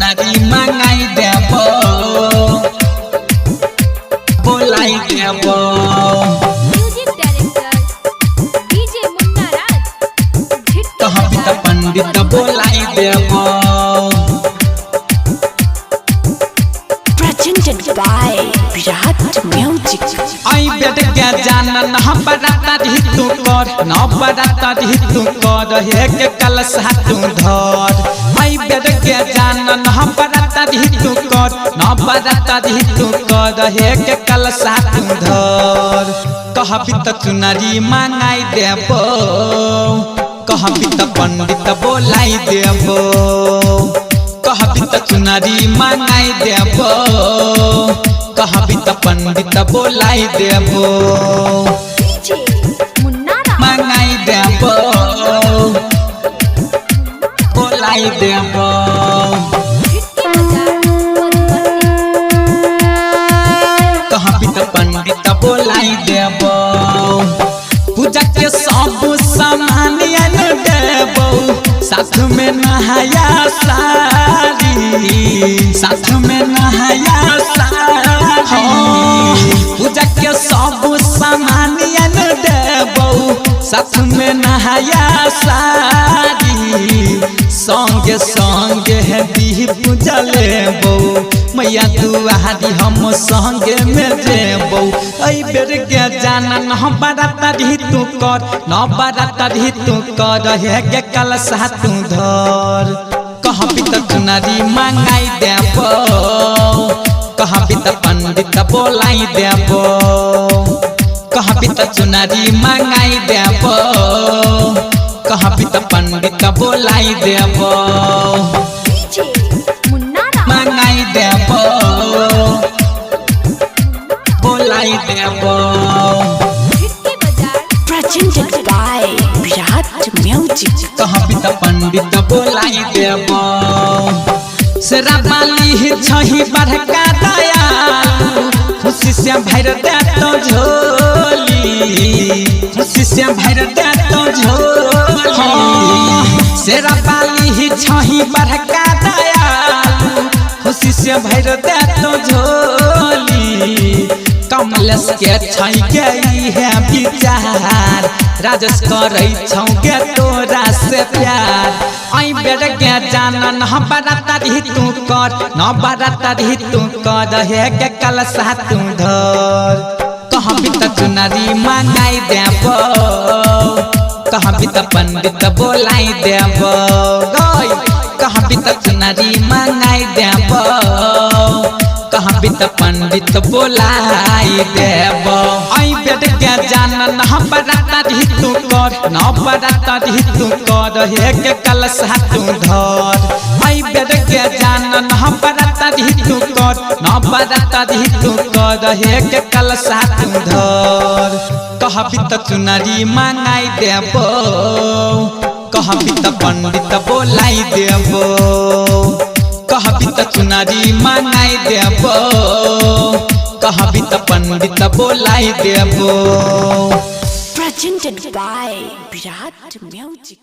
चुनरी मंगाई देबो बोलाई देबो। म्यूजिक डायरेक्टर डीजे मुन्ना राज कहबी त पंडित बोलाई देबो। Presented by Virat Music. आई बेट के जानन हम बराता रही तू कर न बराता रही तू कर हे के कलशा तू धर। आई बेट के जानन हम बराता रही तू कर न बराता रही तू कर हे के कलशा तू धर। कहबी त चुनरी मंगाई देबो कहबी त पंडित बोलाई देबो। कहबी त चुनरी मंगाई देबो कहबी त पंडित बोलाई देबो। डीजे मुन्ना राज मंगाई देबो बोलाई देबो। कहबी त पंडित बोलाई देबो। पूजा के सब सामान देबो साथ में नहाया सारी साथ में नहाया सारी। पूजा के सब सामान देबो साथ में नहाया सारी। संगे संगे है दीप जलेबो मैया दुआरी हम संगे में जेबो। ऐ बेर के जानन हम बराता रही तू कर न बराता रही तू कर हे के कलशा तू धर। कहबी त चुनरी मंगाई देबो कहबी त पंडित बोलाई देबो। कहबी त चुनरी मंगाई देबो कहबी त पंडित बोलाई देबो। डीजे मुन्ना राज मंगाई देबो बोलाई देबो। Presented by Virat Music. कहबी त पंडित बोलाई देबो। शराबाली छही बड़का दयालु खुशी से भर दे तो झोली खुशी से भर दे तो झोली। शराबाली छही बड़का दयालु खुशी से भर दे तो झोली। कमलेश के छई गई है विचार राजेश करई छौ के तोरा से प्यार। आई बेर के जानन हम बराता रही तू कर न बराता रही तू कर हे के कलशा तू धर। कहबी त चुनरी मंगाई देबो कहबी त पंडित बोलाई देबो। गई कहबी त चुनरी मंगाई देबो कहबी त पंडित बोलाई देबो। आई बेट के जानन हम बराता रही तू कर न बराता रही तू कर हे के कलशा तू धर। आई बेट के जानन हम बराता रही तू कर न बराता रही तू कर हे के कलशा तू धर। कहबी त चुनरी मंगाई देबो कहबी त पंडित बोलाई देबो। कहबी त चुनरी मंगाई देबो कहबी त पंडित बोलाई देबो। Presented by Virat Music.